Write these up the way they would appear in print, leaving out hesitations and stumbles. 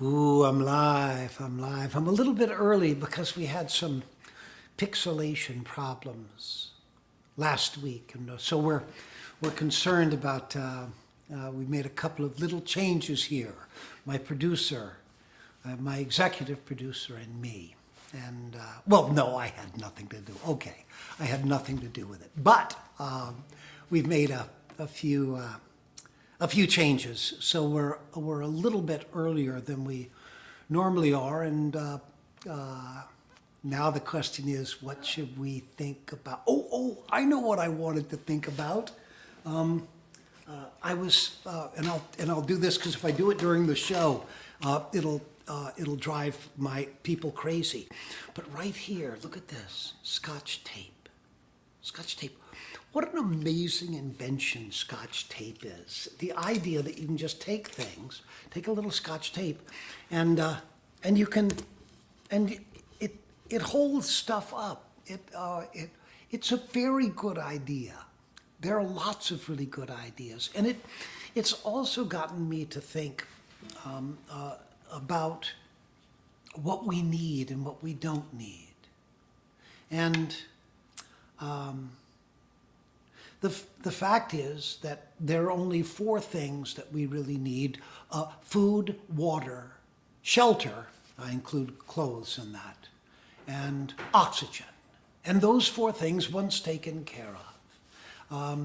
Ooh, I'm live. I'm live. I'm a little bit early because we had some pixelation problems last week, and so we're concerned about. We made a couple of little changes here. My producer, my executive producer, and me. And well, no, I had nothing to do. Okay, I had nothing to do with it. But we've made a few changes, so we're a little bit earlier than we normally are, and now the question is, what should we think about? I know what I wanted to think about. I was, and I'll do this because if I do it during the show, it'll drive my people crazy. But right here, look at this, Scotch tape. Scotch tape. What an amazing invention Scotch tape is. The idea that you can just take things, take a little Scotch tape, and you can, and it holds stuff up. It's a very good idea. There are lots of really good ideas, and it's also gotten me to think about what we need and what we don't need, and. The fact is that there are only 4 things that we really need: food, water, shelter, I include clothes in that, and oxygen. And those 4 things, once taken care of,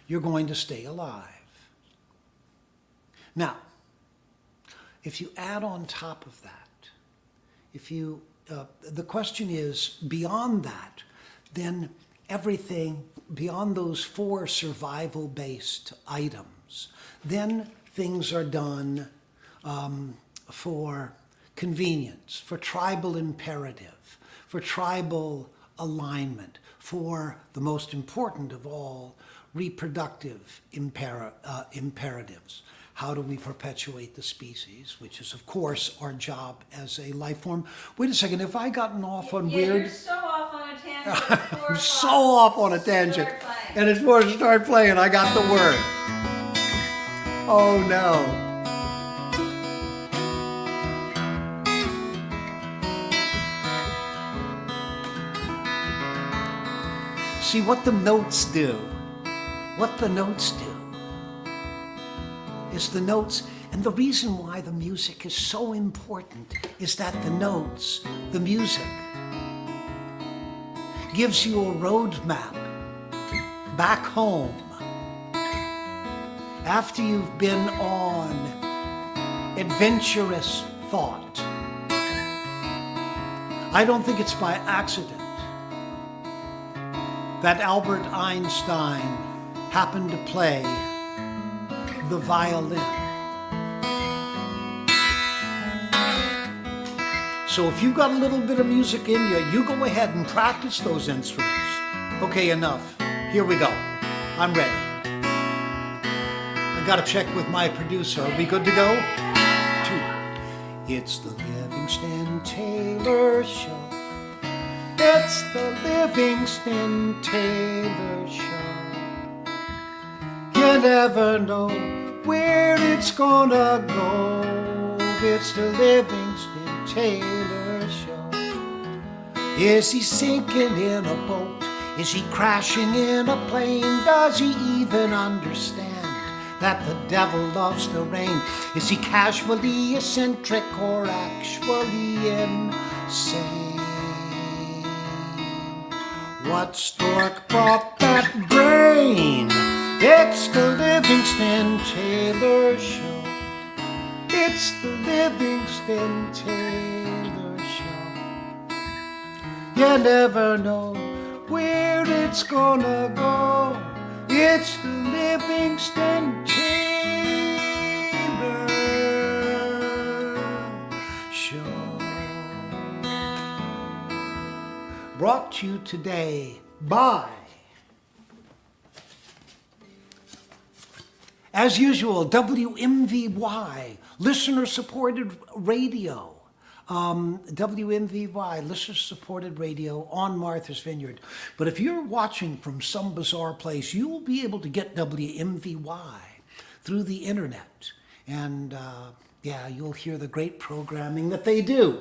you're going to stay alive. Now, if you add on top of that, the question is, beyond that, then everything beyond those 4 survival-based items, then things are done for convenience, for tribal imperative, for tribal alignment, for the most important of all, reproductive imperatives. How do we perpetuate the species, which is, of course, our job as a life form. Wait a second, have I gotten off on weird? You're so off on a tangent. I'm so off on a tangent. And it's before I start playing, I got the word. Oh no. See what the notes do. What the notes do is the notes, and the reason why the music is so important is that the notes, the music, gives you a roadmap back home after you've been on adventurous thought. I don't think it's by accident that Albert Einstein happened to play the violin. So if you've got a little bit of music in you, you go ahead and practice those instruments. Okay, enough. Here we go. I'm ready. I gotta check with my producer. Are we good to go? 2. It's the Livingston Taylor Show. It's the Livingston Taylor Show. You never know where it's gonna go. It's the Livingston Taylor Show. Is he sinking in a boat? Is he crashing in a plane? Does he even understand that the devil loves the rain? Is he casually eccentric or actually insane? What stork brought that brain? It's the Livingston Taylor Show. It's the Livingston Taylor Show. You never know where it's gonna go. It's the Livingston Taylor Show. Brought to you today by, as usual, WMVY, listener-supported radio. WMVY, listener-supported radio on Martha's Vineyard. But if you're watching from some bizarre place, you will be able to get WMVY through the internet. And Yeah, you'll hear the great programming that they do.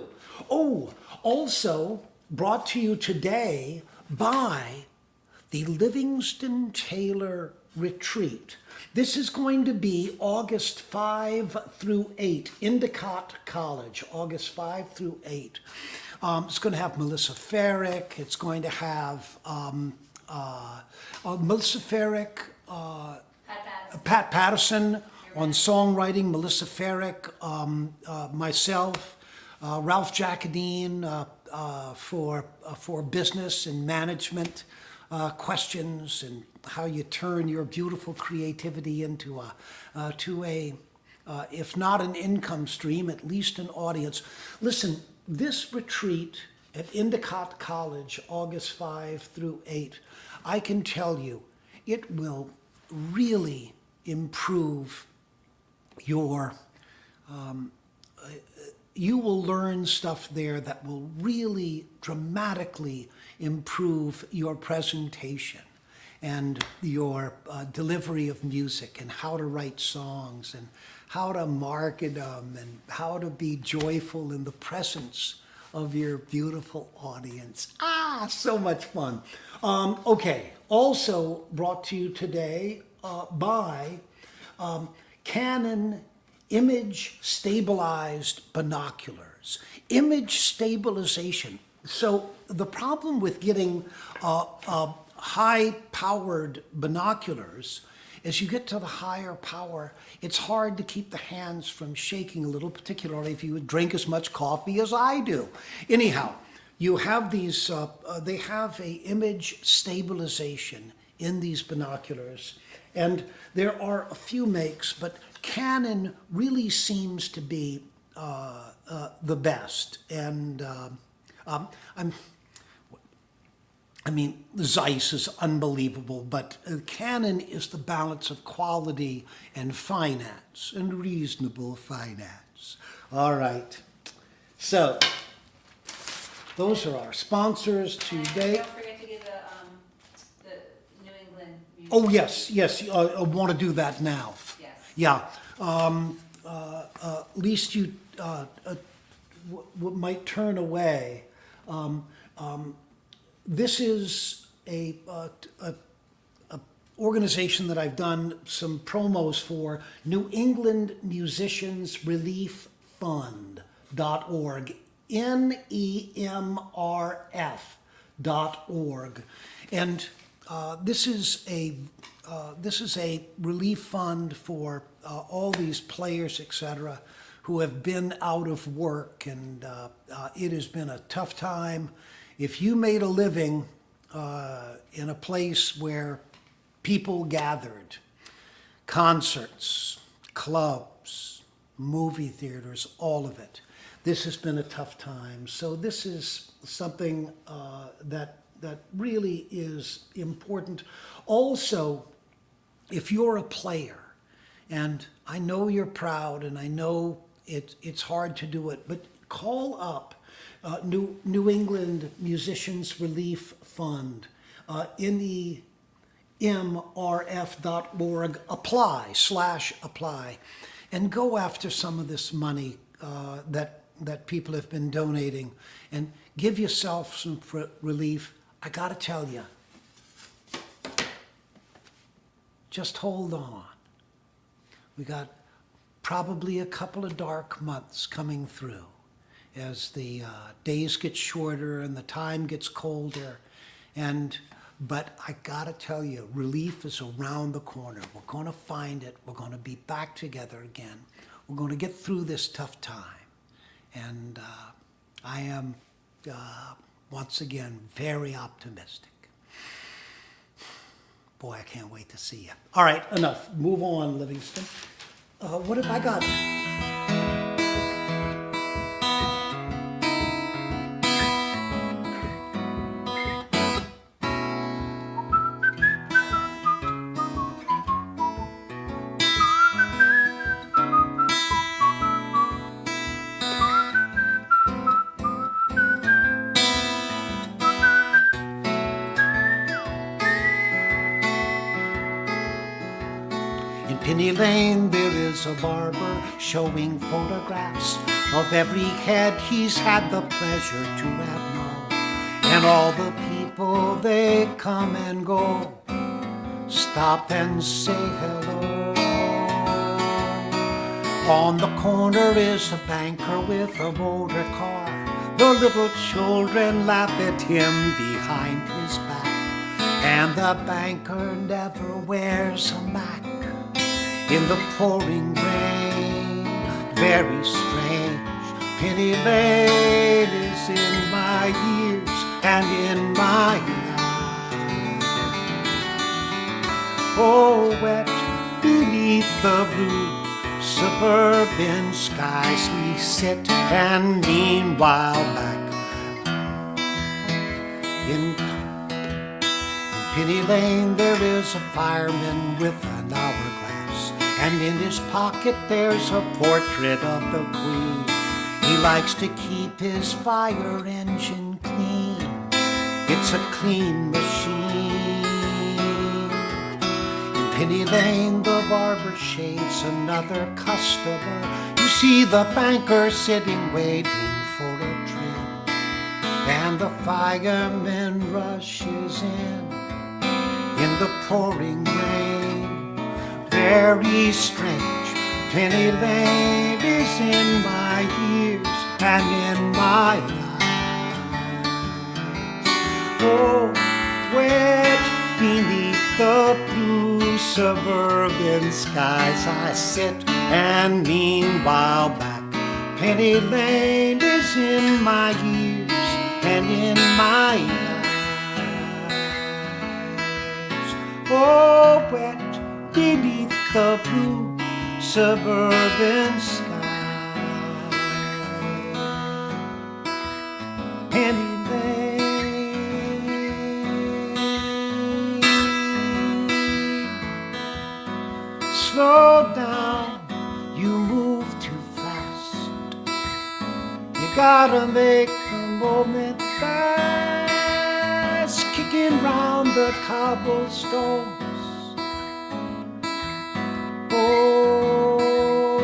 Oh, also brought to you today by the Livingston Taylor Retreat. This is going to be August 5 through 8, Endicott College, August 5 through 8. It's going to have Melissa Ferrick. It's going to have Melissa Ferrick, Pat Patterson on songwriting, Melissa Ferrick, myself, Ralph Jacadine for business and management questions and how you turn your beautiful creativity into a if not an income stream, at least an audience. Listen, this retreat at Endicott College, August 5 through 8, I can tell you, it will really improve your, you will learn stuff there that will really dramatically improve your presentation and your delivery of music and how to write songs and how to market them and how to be joyful in the presence of your beautiful audience. So much fun. Okay, also brought to you today by Canon image stabilized binoculars. Image stabilization. So the problem with getting high-powered binoculars, as you get to the higher power, it's hard to keep the hands from shaking a little, particularly if you drink as much coffee as I do. Anyhow, you have these, they have a image stabilization in these binoculars, and there are a few makes, but Canon really seems to be the best. And I mean, Zeiss is unbelievable, but Canon is the balance of quality and finance, and reasonable finance. All right. So, those are our sponsors today. Don't forget to give the New England music. Oh, yes, I want to do that now. Yes. Yeah. At least you might turn away. This is a organization that I've done some promos for, New England Musicians Relief Fund.org, NEMRF.org, and this is a relief fund for all these players, etc., who have been out of work, and it has been a tough time. If you made a living in a place where people gathered, concerts, clubs, movie theaters, all of it, this has been a tough time. So this is something that really is important. Also, if you're a player, and I know you're proud, and I know it's hard to do it, but call up New England Musicians Relief Fund, NEMRF.org, apply, and go after some of this money that people have been donating, and give yourself some relief. I gotta tell you, just hold on. We got probably a couple of dark months coming through as the days get shorter and the time gets colder. But I gotta tell you, relief is around the corner. We're gonna find it. We're gonna be back together again. We're gonna get through this tough time. And I am, once again, very optimistic. Boy, I can't wait to see you. All right, enough. Move on, Livingston. What have I got? Penny Lane there is a barber showing photographs of every head he's had the pleasure to have known. And all the people, they come and go, stop and say hello. On the corner is a banker with a motor car. The little children laugh at him behind his back. And the banker never wears a mac in the pouring rain. Very strange. Penny Lane is in my ears and in my eyes. Oh, wet beneath the blue suburban skies we sit, and meanwhile back in Penny Lane there is a fireman with an hourglass, and in his pocket there's a portrait of the Queen. He likes to keep his fire engine clean. It's a clean machine. In Penny Lane the barber shaves another customer. You see the banker sitting waiting for a trim, and the fireman rushes in the pouring rain. Very strange. Penny Lane is in my ears and in my eyes. Oh, wet beneath the blue suburban skies I sit, and meanwhile back Penny Lane is in my ears and in my eyes. Oh, wet beneath the blue suburban sky, Penny Lane. Slow down, you move too fast. You gotta make the moment fast, kicking round the cobblestones. Oh,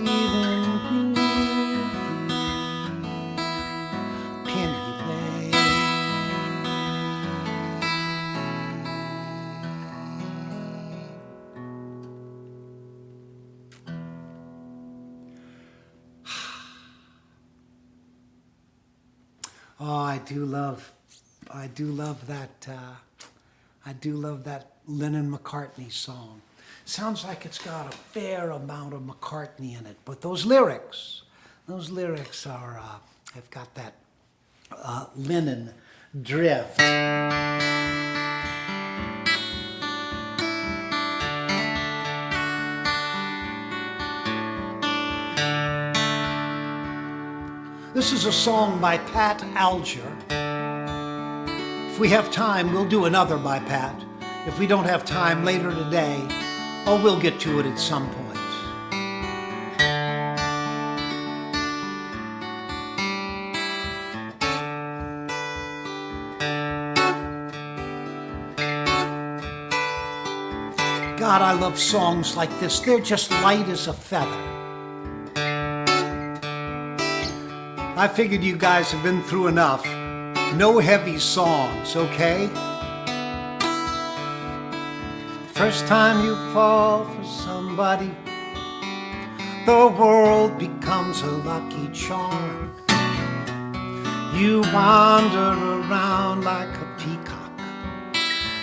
feeling groovy, Penny Lane. Oh, I do love that Lennon McCartney song. Sounds like it's got a fair amount of McCartney in it, but those lyrics are have got that Lennon drift. This is a song by Pat Alger. If we have time, we'll do another by Pat. If we don't have time later today, oh, we'll get to it at some point. God, I love songs like this. They're just light as a feather. I figured you guys have been through enough. No heavy songs, okay? First time you fall for somebody, the world becomes a lucky charm. You wander around like a peacock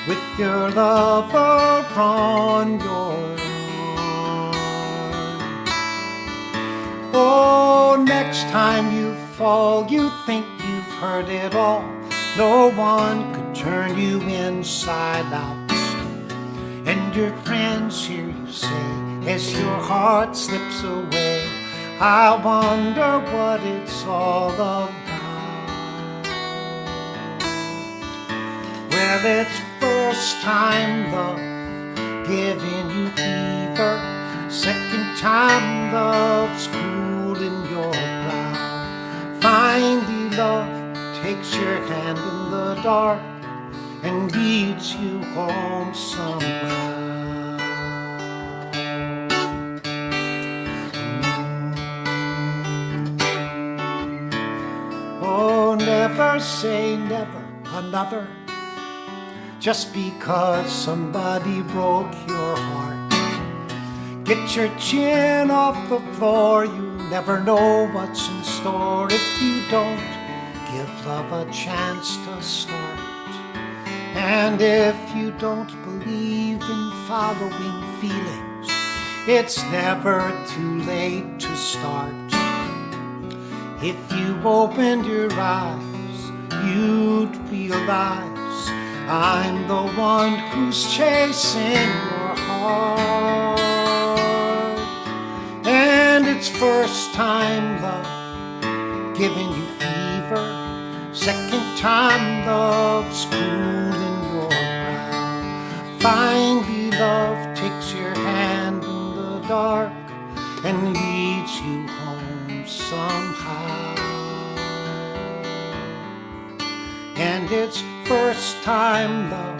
with your lover on your arm. Oh, next time you fall, you think you've heard it all. No one could turn you inside out. And your friends hear you say, as your heart slips away, I wonder what it's all about. Well, it's first time love giving you fever, second time love's cool in your brow. Finally love takes your hand in the dark and leads you home somehow. never say never another just because somebody broke your heart. Get your chin off the floor, you never know what's in store if you don't give love a chance to start. And if you don't believe in following feelings, it's never too late to start. If you opened your eyes, you'd realize I'm the one who's chasing your heart. And it's first time love giving you fever, second time love's cooling your brow. Finally love takes your hand in the dark and leads you home somehow. And it's first time love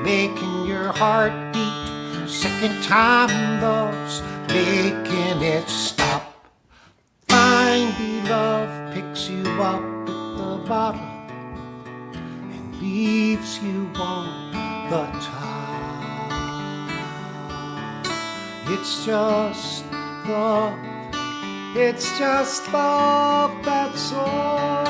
making your heart beat, second time love's making it stop. Finally love picks you up at the bottom and leaves you on the top. It's just love, it's just love, that's all.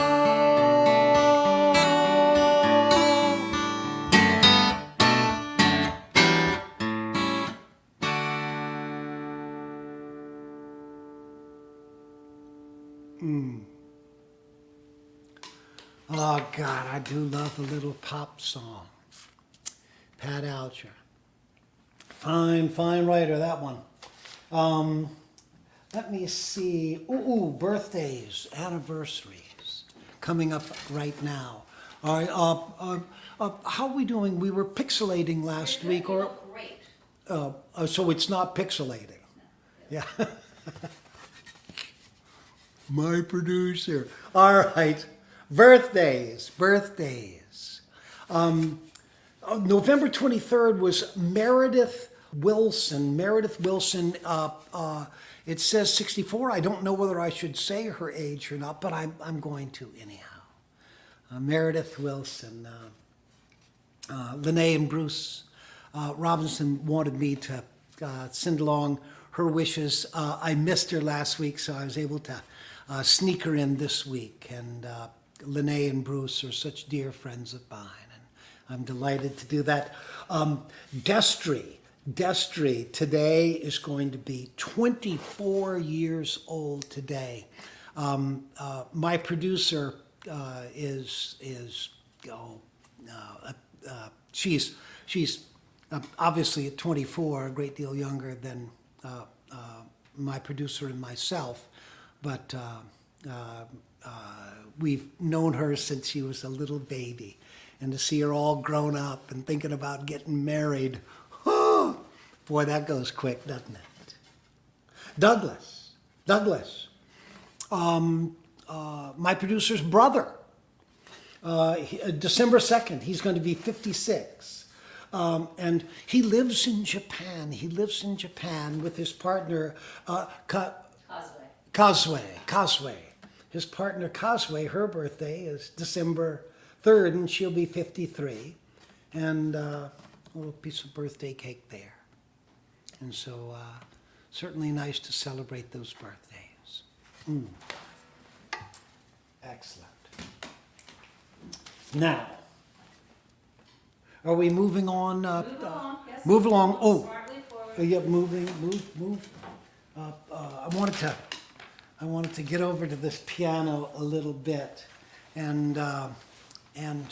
Oh God, I do love a little pop song. Pat Alger. Fine, fine writer, that one. Let me see. Ooh, birthdays, anniversaries coming up right now. All right, how are we doing? We were pixelating last week, You or look great. so it's not pixelating. Yeah. My producer. All right. Birthdays. November 23rd was Meredith Wilson. It says 64. I don't know whether I should say her age or not, but I'm going to anyhow. Meredith Wilson. Lene and Bruce Robinson wanted me to send along her wishes. I missed her last week, so I was able to sneak her in this week. And Lene and Bruce are such dear friends of mine, and I'm delighted to do that. Destry today is going to be 24 years old today. My producer she's obviously at 24, a great deal younger than my producer and myself, but we've known her since she was a little baby, and to see her all grown up and thinking about getting married, oh, boy, that goes quick, doesn't it? Douglas, my producer's brother, December 2nd, he's going to be 56. And he lives in Japan. With his partner, Cosway. His partner, Cosway, her birthday is December 3rd, and she'll be 53. And a little piece of birthday cake there. And so, certainly nice to celebrate those birthdays. Excellent. Now, are we moving on? Move along, yes. Move along. Oh, Smartly forward. yeah, move. I wanted to get over to this piano a little bit, and let me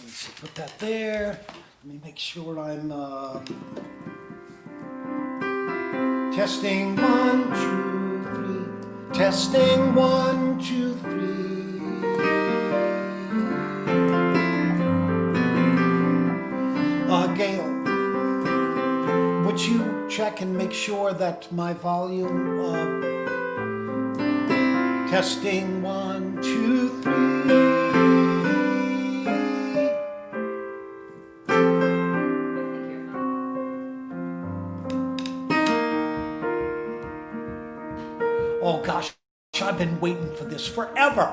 see, put that there. Let me make sure I'm testing 1, 2, 3. Testing 1, 2, 3. Gail, would you check and make sure that my volume, testing 1, 2, 3. Oh gosh, I've been waiting for this forever.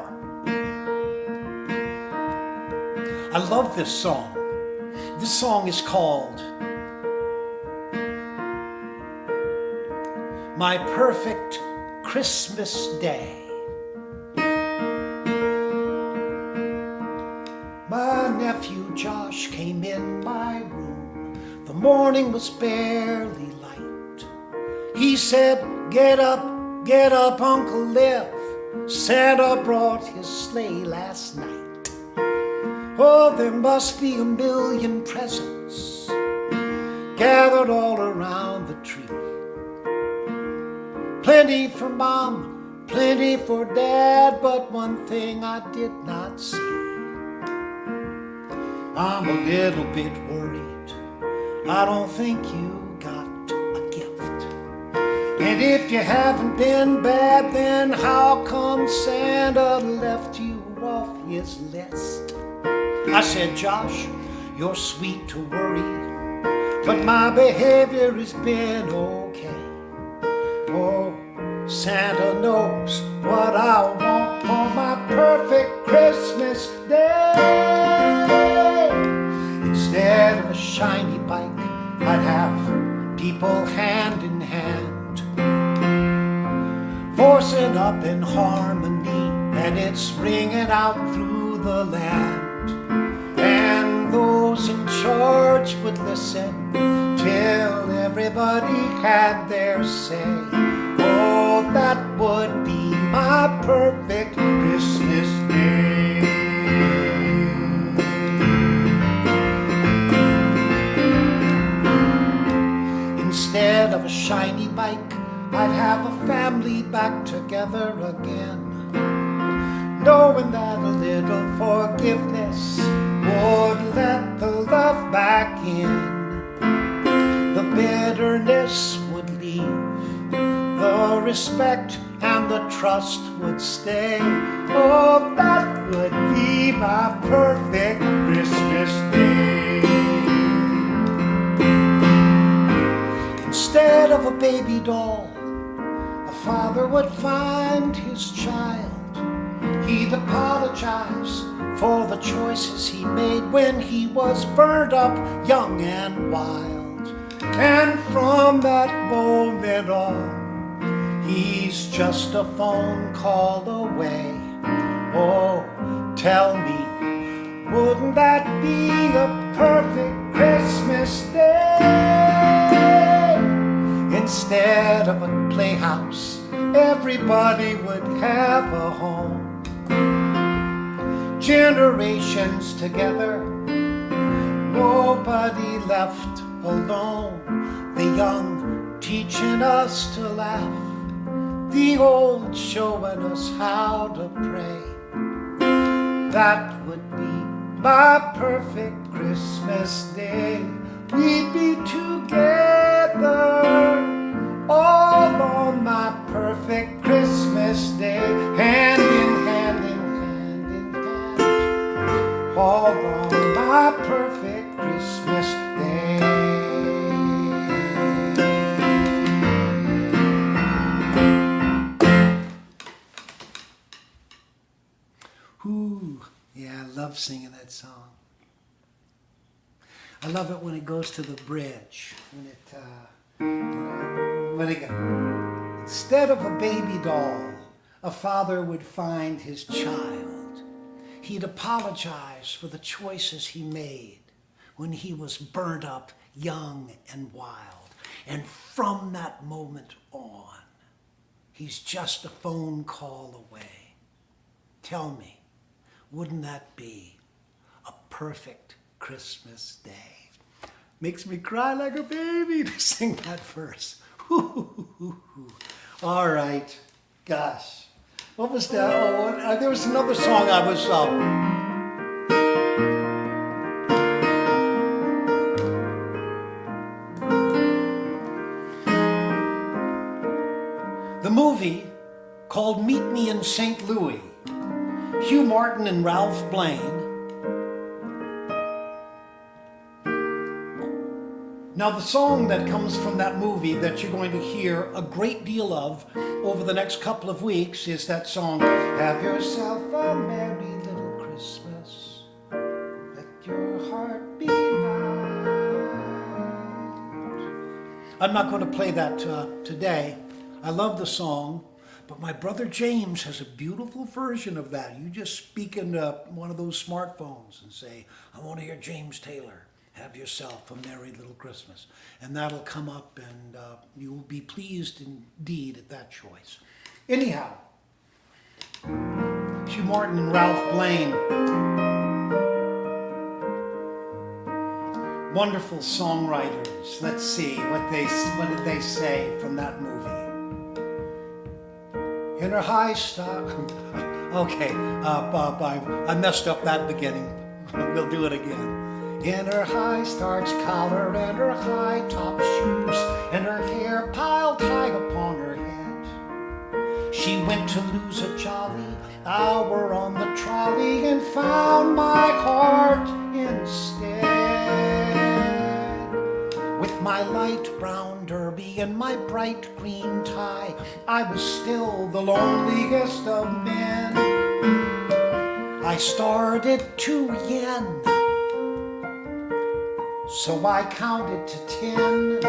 I love this song. This song is called My Perfect Christmas Day. My nephew Josh came in my room. The morning was barely light. He said, get up, Uncle Liv. Santa brought his sleigh last night. Oh, there must be a million presents gathered all around the tree. Plenty for Mom, plenty for Dad, but one thing I did not see. I'm a little bit worried. I don't think you got a gift. And if you haven't been bad, then how come Santa left you off his list? I said, Josh, you're sweet to worry, but my behavior has been okay. Oh, Santa knows what I want for my perfect Christmas day. Instead of a shiny bike, I'd have people hand in hand, forcing up in harmony, and it's ringing out through the land. And those in charge would listen till everybody had their say. Oh, that would be my perfect Christmas day. Instead of a shiny bike, I'd have a family back together again, knowing that a little forgiveness would let the love back in. The bitterness would leave, the respect and the trust would stay. Oh, that would be my perfect Christmas day. Instead of a baby doll, a father would find his child. He'd apologize for the choices he made when he was burned up young and wild. And from that moment on, he's just a phone call away. Oh, tell me, wouldn't that be a perfect Christmas day? Instead of a playhouse, everybody would have a home. Generations together, nobody left alone. The young teaching us to laugh, the old showing us how to pray. That would be my perfect Christmas day. We'd be together all on my perfect Christmas day, hand in hand, all on my perfect Christmas day. Ooh, yeah, I love singing that song. I love it when it goes to the bridge, when it goes, instead of a baby doll, a father would find his child. He'd apologize for the choices he made when he was burned up young and wild. And from that moment on, he's just a phone call away. Tell me, wouldn't that be a perfect Christmas day? Makes me cry like a baby to sing that verse. All right, gosh. What was that? Oh, there was another song I was... The movie called Meet Me in St. Louis. Hugh Martin and Ralph Blaine. Now the song that comes from that movie that you're going to hear a great deal of over the next couple of weeks is that song, Have Yourself a Merry Little Christmas, Let Your Heart Be Light. I'm not going to play that today. I love the song, but my brother James has a beautiful version of that. You just speak into one of those smartphones and say, I want to hear James Taylor. Have yourself a merry little Christmas. And that'll come up, and you will be pleased indeed at that choice. Anyhow, Hugh Martin and Ralph Blaine, wonderful songwriters. Let's see what did they say from that movie. In her high stock. Okay, I messed up that beginning. We'll do it again. In her high starched collar and her high top shoes and her hair piled high upon her head, she went to lose a jolly hour on the trolley and found my heart instead. With my light brown derby and my bright green tie, I was still the loneliest of men. I started to yen, so I counted to 10,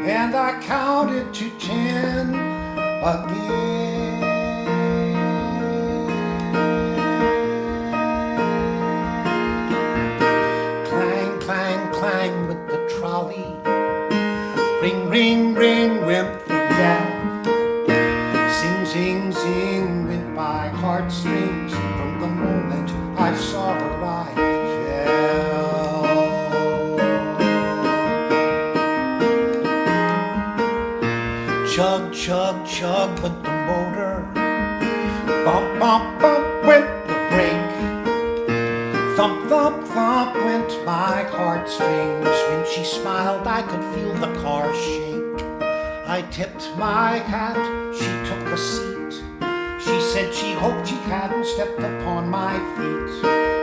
and I counted to 10 again. Clang, clang, clang with the trolley. Ring, ring, ring went the bell. Sing, sing, sing went my heartstrings. From the moment I saw her I fell. Chug, chug, chug went the motor. Bump, bump, bump went the brake. Thump, thump, thump went my heartstrings. When she smiled, I could feel the car shake. I tipped my hat, she took a seat. She said she hoped she hadn't stepped upon my feet.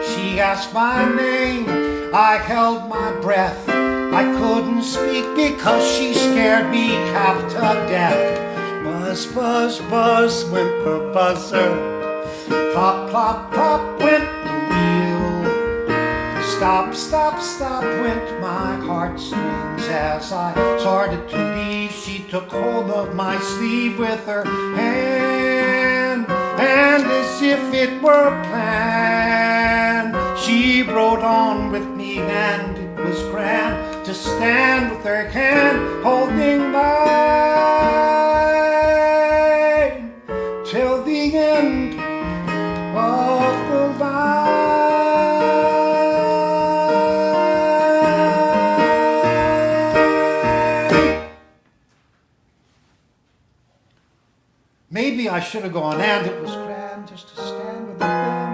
She asked my name, I held my breath. I couldn't speak because she scared me half to death. Buzz, buzz, buzz went the buzzer. Plop, plop, plop went the wheel. Stop, stop, stop went my heartstrings. As I started to leave, she took hold of my sleeve with her hand, and as if it were planned, she rode on with me, and it was grand to stand with her hand holding mine till the end of the line. Maybe I should have gone, and it was grand just to stand with her hand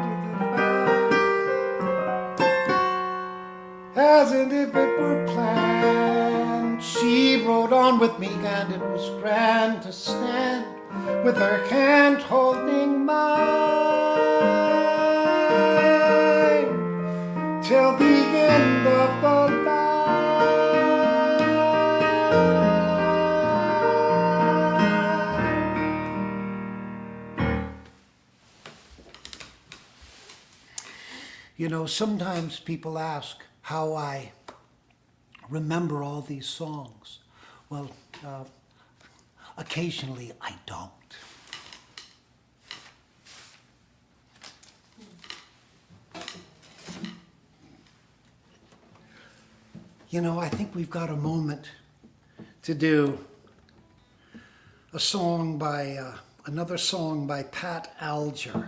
as if it were planned. She rode on with me, and it was grand to stand with her hand holding mine till the end of the line. You know, sometimes people ask how I remember all these songs. Well, occasionally I don't. You know, I think we've got a moment to do a song by, another song by Pat Alger.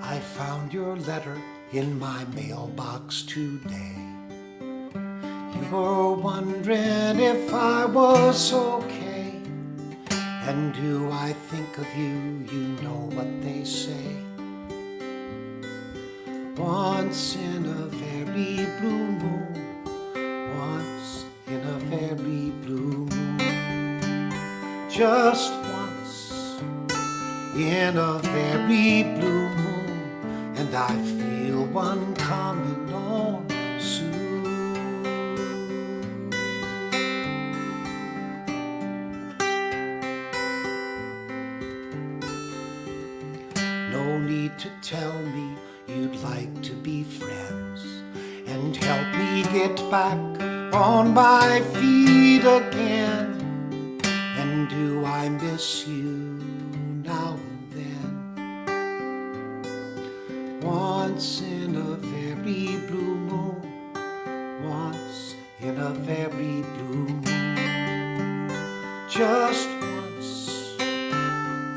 I found your letter in my mailbox today. You were wondering if I was okay. And do I think of you? You know what they say. Once in a very blue moon, once in a very blue moon, just once in a very blue moon, and I feel one coming on soon. No need to tell me you'd like to be friends and help me get back on my feet again. And do I miss you now and then? Once in a very blue moon, once in a very blue moon, just once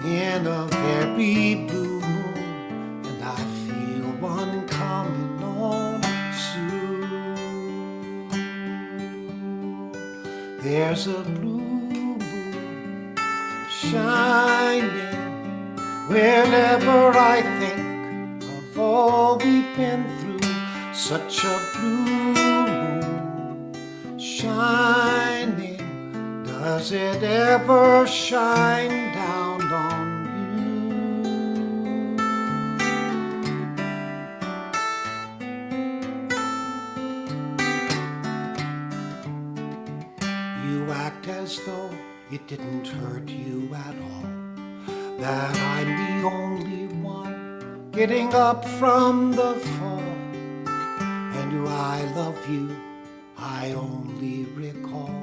in a very blue moon, and I feel one coming on soon. There's a blue moon shining whenever I think of all we've been through. Such a blue moon shining, does it ever shine down on you? You act as though it didn't hurt you at all, that I'm the only one getting up from the fall. And do I love you? I only recall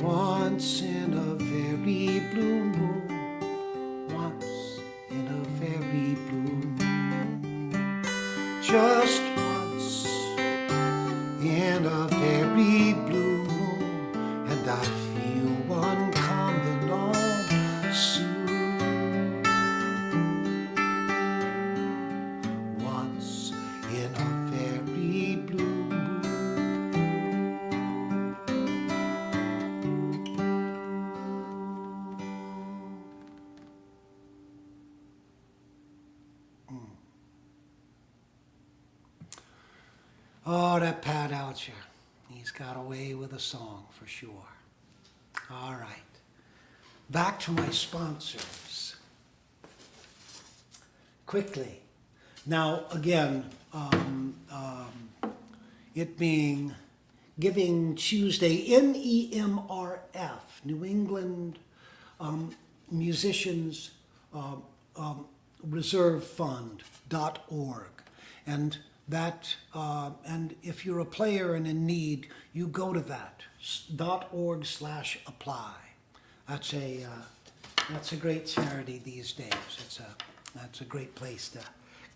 once in a very blue moon, once in a very blue moon, just once in a very blue moon, and I feel one coming on soon. Once in a very blue moon. Oh, that Pat Alcher, he's got away with a song for sure. All right, back to my sponsors. Quickly. Now, again, it being Giving Tuesday, NEMRF, New England Musicians Reserve Fund.org. And that, and if you're a player and in need, you go to that, .org/apply. That's a great charity these days. That's a great place to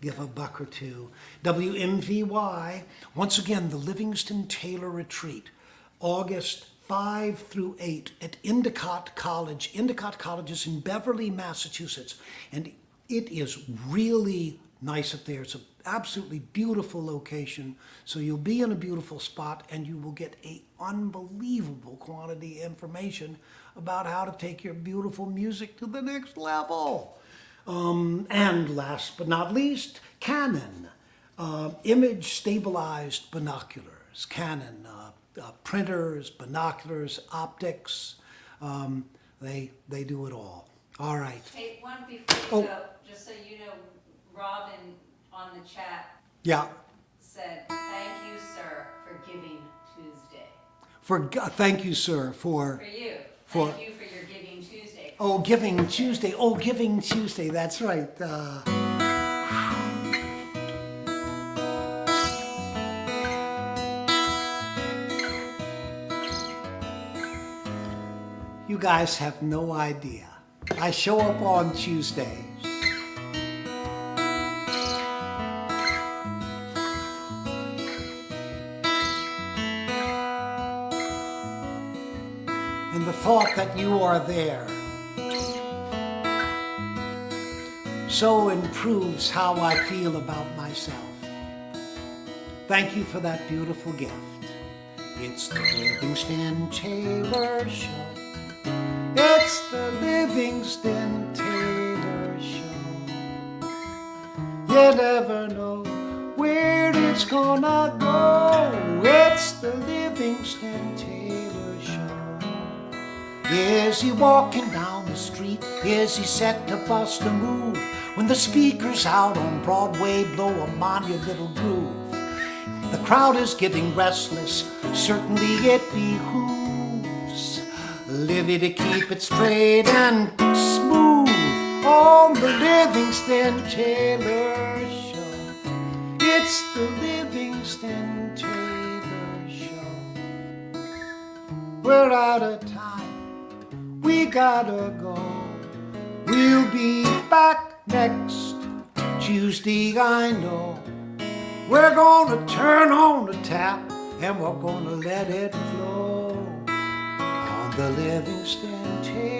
give a buck or two. WMVY, once again, the Livingston Taylor Retreat, August 5 through 8 at Endicott College. Endicott College is in Beverly, Massachusetts, and it is really nice up there. It's an absolutely beautiful location, so you'll be in a beautiful spot and you will get an unbelievable quantity of information about how to take your beautiful music to the next level. And last but not least, Canon, image stabilized binoculars. Canon, printers, binoculars, optics, they do it all. All right. Hey, one before you go, just so you know, Robin on the chat said, "Thank you, sir, for Giving Tuesday." Thank you, sir, For you. Thank you for your Giving Tuesday. Oh, Giving Tuesday. Oh, Giving Tuesday. That's right. You guys have no idea. I show up on Tuesdays. And the thought that you are there so improves how I feel about myself. Thank you for that beautiful gift. It's the Livingston Taylor Show. It's the Livingston Taylor Show. You never know where it's gonna go. It's the Livingston Taylor Show. Is he walking down the street? Is he set to bust a move? When the speakers out on Broadway blow a monumental groove. The crowd is getting restless, certainly it behooves Livy to keep it straight and smooth on the Livingston Taylor Show. It's the Livingston Taylor Show. We're out of time, we gotta go. We'll be back next Tuesday, I know. We're gonna turn on the tap and we're gonna let it flow on the Livingston Taylor.